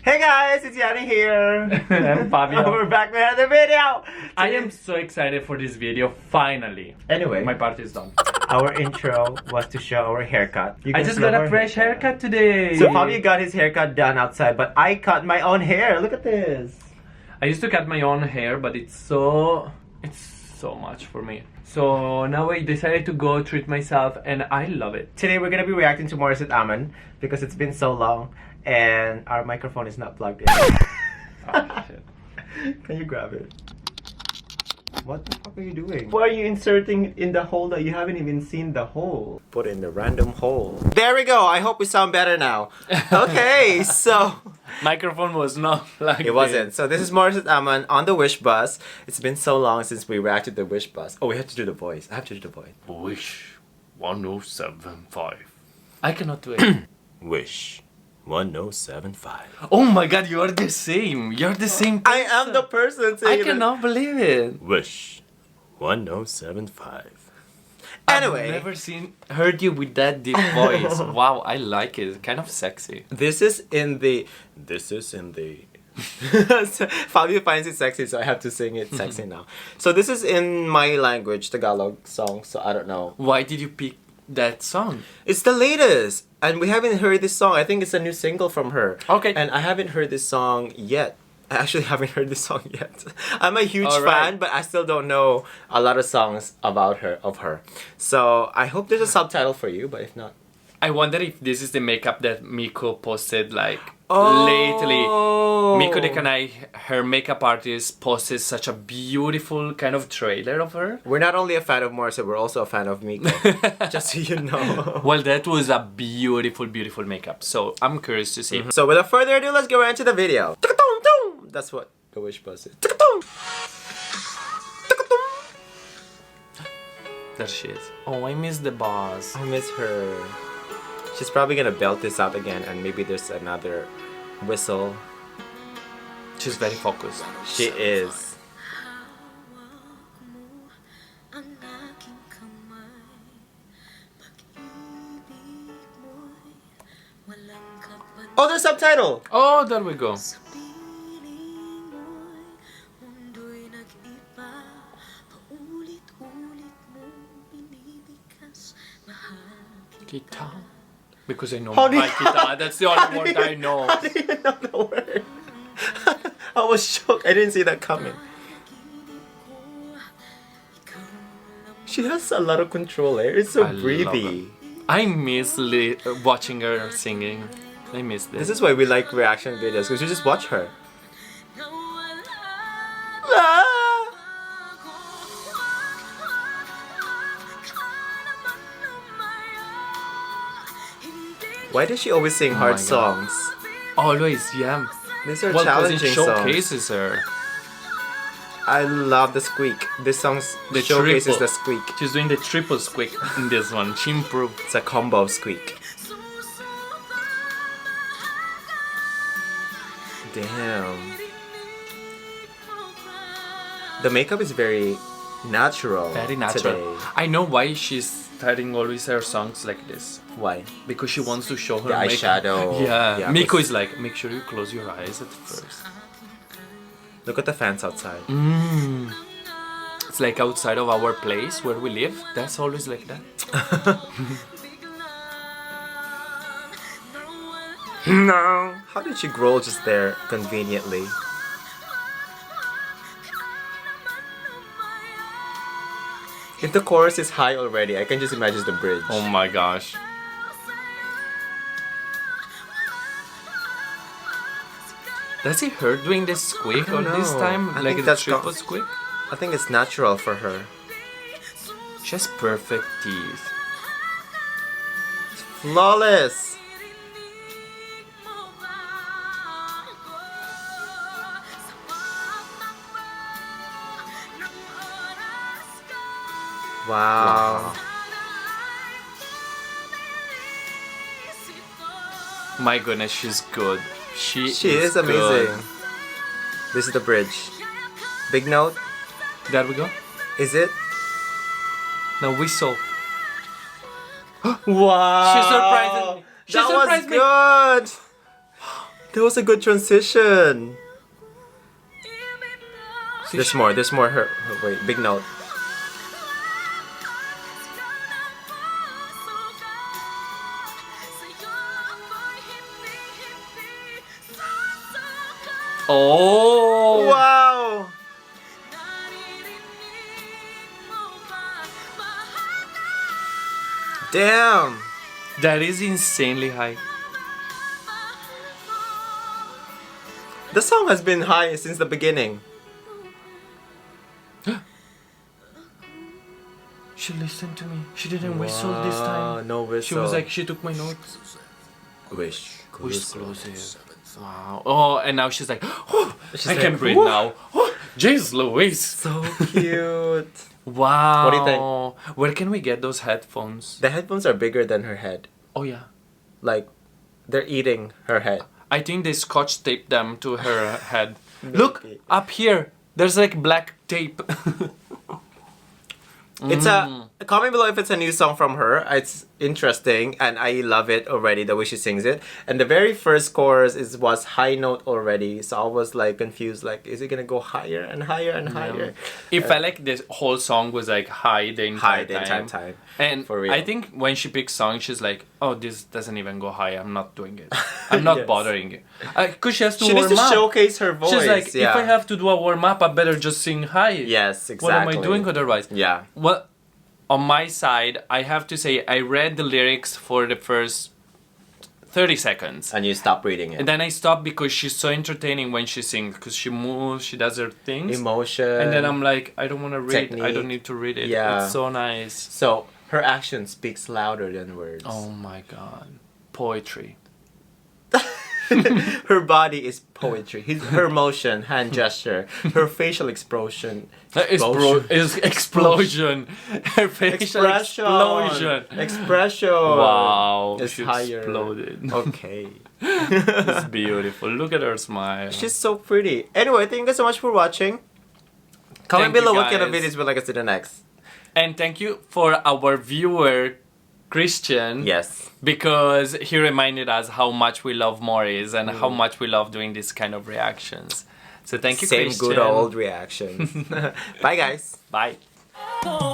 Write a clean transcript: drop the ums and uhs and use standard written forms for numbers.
Hey guys, it's Yani here. I'm Fabio. We're back with another video. I am so excited for this video, finally. Anyway, My part is done. our intro was to show our haircut. You I can just love got a our fresh haircut today. So Fabio got his haircut done outside, but I cut my own hair. Look at this. I used to cut my own hair, but it's so much for me. So now I decided to go treat myself, and I love it. Today we're gonna be reacting to Morissette because it's been so long and our microphone is not plugged in. Oh, shit. Can you grab it? What the fuck are you doing? Why are you inserting in the hole that you haven't even seen the hole? Put in the random hole. There we go. I hope we sound better now. Okay, so Microphone was not like it wasn't. So this is Morissette on the Wish bus. It's been so long since we reacted to the Wish bus. Oh, we have to do the voice. I have to do the voice. Wish 1075. I cannot do it. Wish 1075. Oh my god, you are the same. You're the same person. I am the person saying I cannot believe it. Wish 1075. Anyway, I've never heard you with that deep voice. Wow, I like it. It's kind of sexy. this is in the Fabio finds it sexy, so I have to sing it sexy now. So this is in my language, Tagalog song, so I don't know. Why did you pick that song? It's the latest, and we haven't heard this song. I think it's a new single from her. Okay. And I haven't heard this song yet. I actually haven't heard this song yet. I'm a huge All right. fan, but I still don't know a lot of songs about her, of her. So I hope there's a subtitle for you, but if not. I wonder if this is the makeup that Miko posted like Oh. lately. Miko de Kanai, her makeup artist, posted such a beautiful kind of trailer of her. We're not only a fan of Morissette, we're also a fan of Miko. Just so you know. Well, that was a beautiful, beautiful makeup. So I'm curious to see. So without further ado, let's get right into the video. That's what the Wish bus is. There she is. Oh, I miss the boss. I miss her. She's probably gonna belt this out again, and maybe there's another whistle. She's very focused. She is. Oh, there's subtitle! Oh, there we go. Kita. Because I know How do my you- kita. That's the only word I know. I didn't even know the word. I was shocked. I didn't see that coming. She has a lot of control. It's so I love breathy. I miss watching her singing. I miss this. This is why we like reaction videos, because you just watch her. Why does she always sing Oh hard my God. songs? Always, yeah. These are Well, because challenging it songs. showcases her. I love the squeak. This song The showcases triple. the squeak. She's doing the triple squeak in this one. She improved. It's a combo squeak. Damn. The makeup is very natural. Very natural. Today. I know why she's starting always her songs like this. Why? Because she wants to show her The makeup. eyeshadow. Yeah. Yeah, Miko 'cause- is like, make sure you close your eyes at first. Look at the fans outside. It's like outside of our place where we live. That's always like that. No. How did she grow just there conveniently? If the chorus is high already, I can just imagine the bridge. Oh my gosh. Does it hurt doing this squeak I don't on this know. time? I Like think the that's triple got- squeak? I think it's natural for her. She has perfect teeth. Flawless. Wow. My goodness, she's good. She Is amazing. good. This is the bridge. Big note. There we go. Is it? Now whistle. Wow. She surprised me. She That surprised was me. good. That was a good transition. There's more. Wait, big note. Oh! Wow! Damn! That is insanely high. The song has been high since the beginning. She listened to me. She didn't whistle this time. No whistle. She was like, she took my notes. Wish Exclusive. Wow. Oh, and now she's like, oh, I can like, breathe "Whoa." now. Oh, Jeez Louise. So cute. Wow. What do you think? Where can we get those headphones? The headphones are bigger than her head. Oh, yeah. Like, they're eating her head. I think they scotch taped them to her head. Maybe. Look, up here. There's like black tape. It's a comment below if it's a new song from her. It's interesting and I love it already the way she sings it. And the very first chorus was high note already, so I was like confused. Like, is it gonna go higher and higher and higher? It felt like this whole song was like high the entire time. And For real. I think when she picks songs, she's like, "Oh, this doesn't even go high. I'm not doing it. I'm not Yes. bothering it." Because she has to She warm needs to up. showcase her voice. She's like, yeah. if I have to do a warm up, I better just sing high. Yes, exactly. What am I doing otherwise? Yeah. Well, on my side, I have to say I read the lyrics for the first 30 seconds. And you stop reading it. And then I stopped because she's so entertaining when she sings. Because she moves, she does her things. Emotion. And then I'm like, I don't want to read. I Technique. don't need to read it. Yeah. It's so nice. So, her action speaks louder than words. Oh my god. Poetry. Her body is poetry. Her motion, hand gesture, her facial expression. Is explosion. Her facial explosion. Expression. Wow. It's She higher. exploded. Okay. It's beautiful. Look at her smile. She's so pretty. Anyway, thank you guys so much for watching. Comment Thank you, below what kind of guys. videos would like us to do next. And thank you for our viewer, Christian. Yes. Because he reminded us how much we love Morris and how much we love doing this kind of reactions. So thank you, Same Christian. good old reactions. Bye, guys. Bye. Oh,